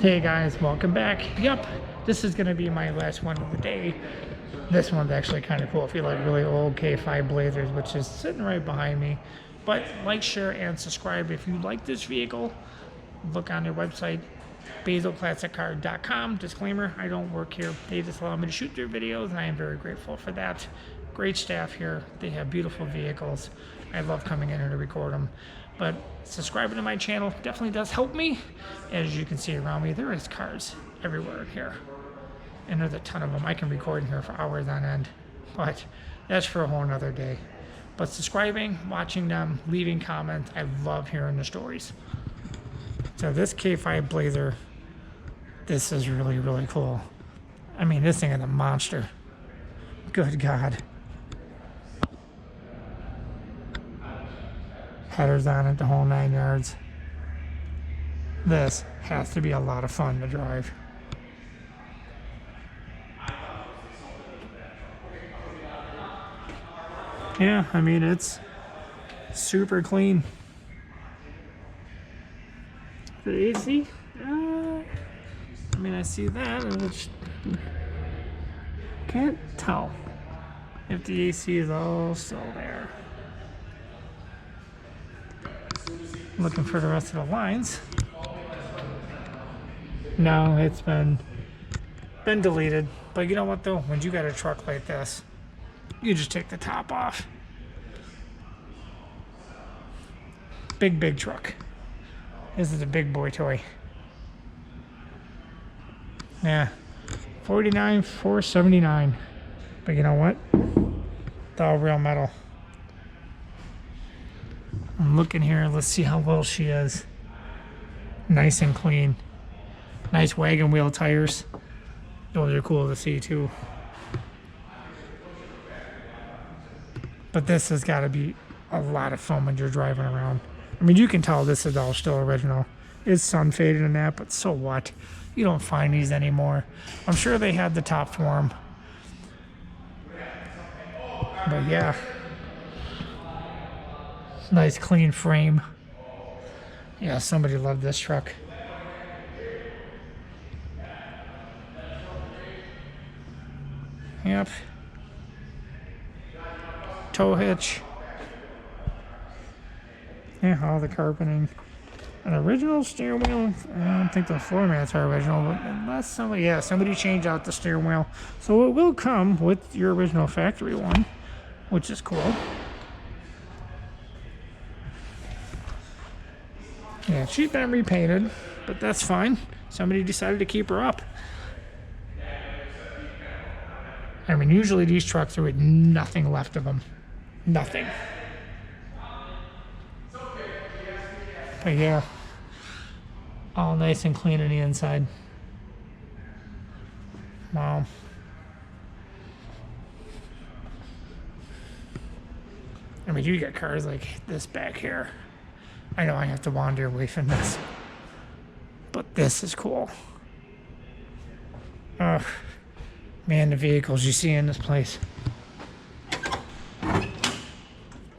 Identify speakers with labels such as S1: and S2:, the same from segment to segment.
S1: Hey guys, welcome back. Yep, this is gonna be my last one of the day. This one's actually kind of cool if you like really old K5 Blazers, which is sitting right behind me. But like, share, and subscribe if you like this vehicle. Look on their website, basilclassiccar.com. Disclaimer, I don't work here. They just allow me to shoot their videos, and I am very grateful for that. Great staff here. They have beautiful vehicles. I love coming in here to record them. But subscribing to my channel definitely does help me. As you can see around me, there is cars everywhere here. And there's a ton of them. I can record in here for hours on end. But that's for a whole nother day. But subscribing, watching them, leaving comments, I love hearing the stories. So this K5 Blazer, this is really, really cool. I mean, this thing is a monster. Good God. Headers on it, the whole 9 yards. This has to be a lot of fun to drive. Yeah, I mean, it's super clean. The AC? I mean, I see that, and it's, can't tell if the AC is all still there. Looking for the rest of the lines. No, it's been deleted. But you know what though? When you got a truck like this, you just take the top off. Big truck. This is a big boy toy. Yeah, $49,479. But you know what? It's all real metal. I'm looking here. Let's see how well she is. Nice and clean. Nice wagon wheel tires. Those are cool to see too. But this has got to be a lot of fun when you're driving around. I mean, you can tell this is all still original. It's sun faded and that, but so what? You don't find these anymore. I'm sure they had the top for them. But yeah. Nice clean frame. Yeah, somebody loved this truck. Yep. Tow hitch. Yeah, all the carpeting. An original steering wheel. I don't think the floor mats are original, but unless somebody changed out the steering wheel. So it will come with your original factory one, which is cool. Yeah, she's been repainted, but that's fine. Somebody decided to keep her up. I mean, usually these trucks are with nothing left of them. Nothing. But yeah, all nice and clean on the inside. Wow. I mean, you got cars like this back here. I know I have to wander away from this, but this is cool. Oh, man, the vehicles you see in this place.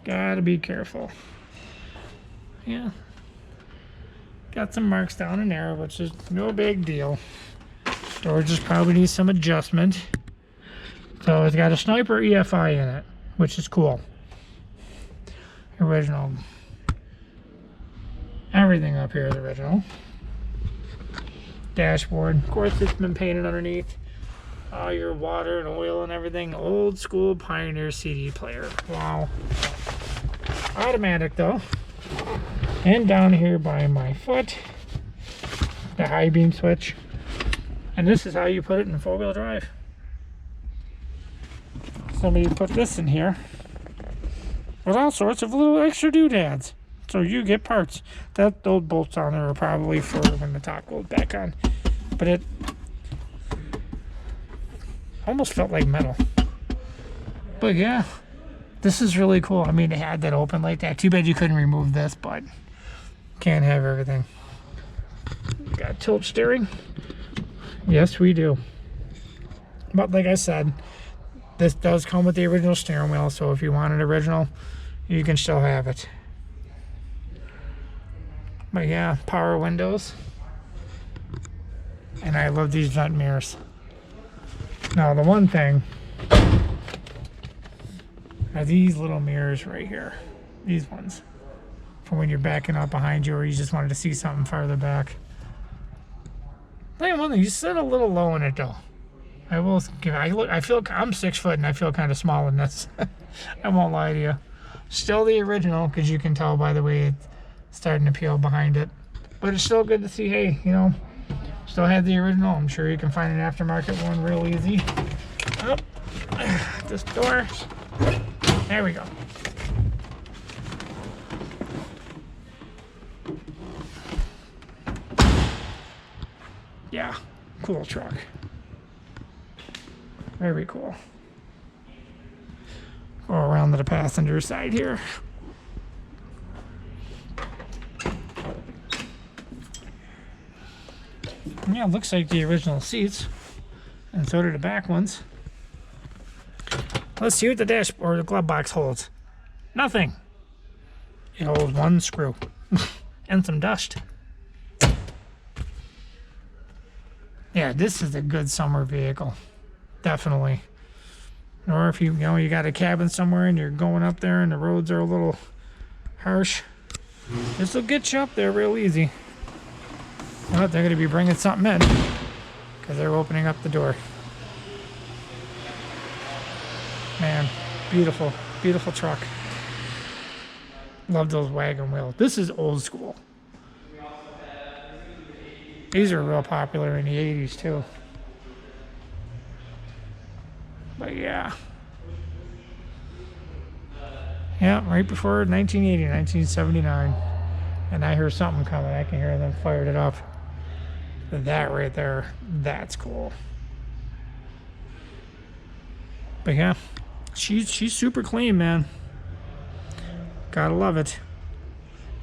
S1: Gotta be careful. Yeah. Got some marks down in there, which is no big deal. Storage just probably needs some adjustment. So it's got a Sniper EFI in it, which is cool. Original. Everything up here is original. Dashboard. Of course, it's been painted underneath. All your water and oil and everything. Old school Pioneer CD player. Wow. Automatic though. And down here by my foot, the high beam switch. And this is how you put it in four-wheel drive. Somebody put this in here with all sorts of little extra doodads. So you get parts. Those bolts on there are probably for when the top goes back on. But it almost felt like metal. But yeah, this is really cool. I mean, it had that open like that. Too bad you couldn't remove this, but can't have everything. Got tilt steering. Yes, we do. But like I said, this does come with the original steering wheel. So if you want it original, you can still have it. But yeah, power windows. And I love these vent mirrors. Now the one thing are these little mirrors right here. These ones. For when you're backing up behind you or you just wanted to see something farther back. One thing, you sit a little low in it though. I will give. I feel I'm 6 foot and I feel kind of small in this. I won't lie to you. Still the original, because you can tell by the way it's starting to peel behind it. But it's still good to see. Hey, you know, still have the original. I'm sure you can find an aftermarket one real easy. Oh, this door. There we go. Yeah, cool truck. Very cool. Go around to the passenger side here. Yeah, it looks like the original seats, and so do the back ones. Let's see what the dashboard or the glove box holds. Nothing. It holds one screw and some dust. Yeah, this is a good summer vehicle. Definitely. Or if you know you got a cabin somewhere and you're going up there and the roads are a little harsh, this will get you up there real easy. Oh, they're going to be bringing something in because they're opening up the door. Man, beautiful, beautiful truck. Love those wagon wheels. This is old school. These are real popular in the 80s too. But yeah. Yeah, right before 1980, 1979. And I heard something coming. I can hear them fired it up. That right there, that's cool. But yeah, she's super clean, man. Gotta love it.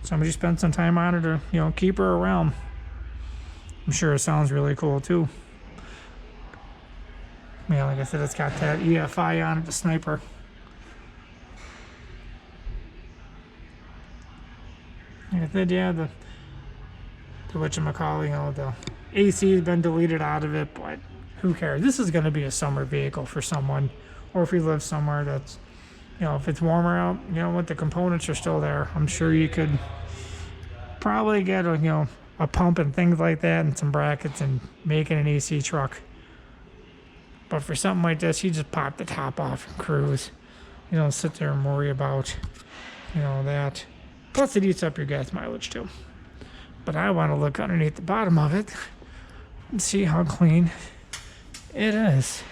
S1: Somebody spent some time on her to, you know, keep her around. I'm sure it sounds really cool too. Yeah, like I said, it's got that EFI on it, the sniper. Like I said, yeah, the whatchamacallit, you know, the AC has been deleted out of it, but who cares? This is going to be a summer vehicle for someone, or if you live somewhere that's, you know, if it's warmer out, you know what, the components are still there. I'm sure you could probably get a, you know, a pump and things like that and some brackets and make it an AC truck. But for something like this, you just pop the top off and cruise. You don't sit there and worry about, you know, that. Plus it eats up your gas mileage too. But I want to look underneath the bottom of it and see how clean it is.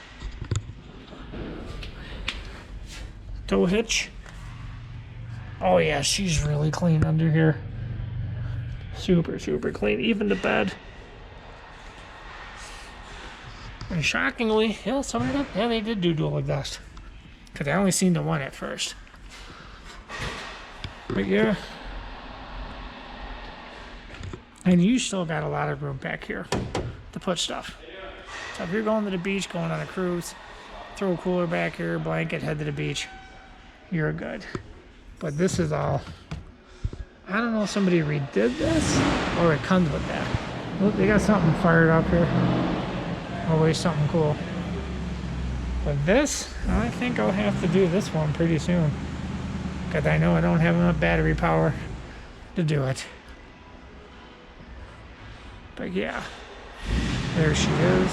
S1: Tow hitch. Oh yeah, she's really clean under here. Super, super clean. Even the bed. And shockingly, yeah, some of them, yeah, they did do dual exhaust. Because I only seen the one at first. But yeah. And you still got a lot of room back here to put stuff. So if you're going to the beach, going on a cruise, throw a cooler back here, blanket, head to the beach, you're good. But this is all, I don't know if somebody redid this or it comes with that. Look, they got something fired up here. Always something cool. But this, I think I'll have to do this one pretty soon. Because I know I don't have enough battery power to do it. But yeah, there she is.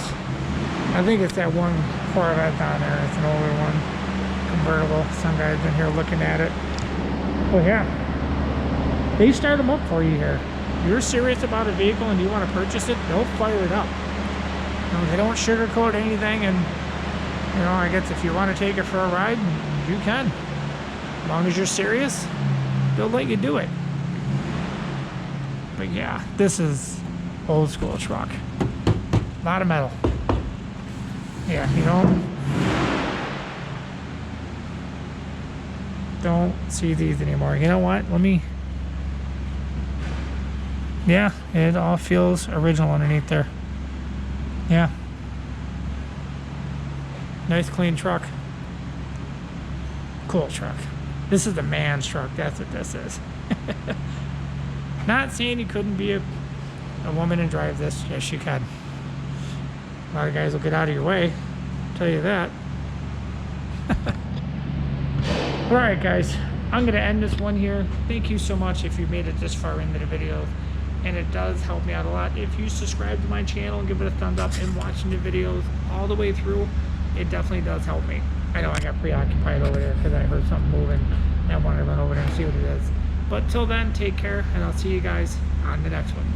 S1: I think it's that one Corvette down there. It's an older one, convertible. Some guy's been here looking at it. Well, yeah, they start them up for you here. If you're serious about a vehicle and you want to purchase it, they'll fire it up. You know, they don't sugarcoat anything, and you know, I guess if you want to take it for a ride, you can. As long as you're serious, they'll let you do it. But yeah, this is old school truck. A lot of metal. Yeah, you don't see these anymore. You know what? Let me. Yeah, it all feels original underneath there. Yeah. Nice clean truck. Cool truck. This is the man's truck. That's what this is. Not saying you couldn't be a woman and drive this. Yes, you can. A lot of guys will get out of your way, I'll tell you that. Alright guys, I'm going to end this one here. Thank you so much if you made it this far into the video. And it does help me out a lot. If you subscribe to my channel and give it a thumbs up and watching the videos all the way through, it definitely does help me. I know I got preoccupied over there because I heard something moving and I wanted to run over there and see what it is. But till then, take care, and I'll see you guys on the next one.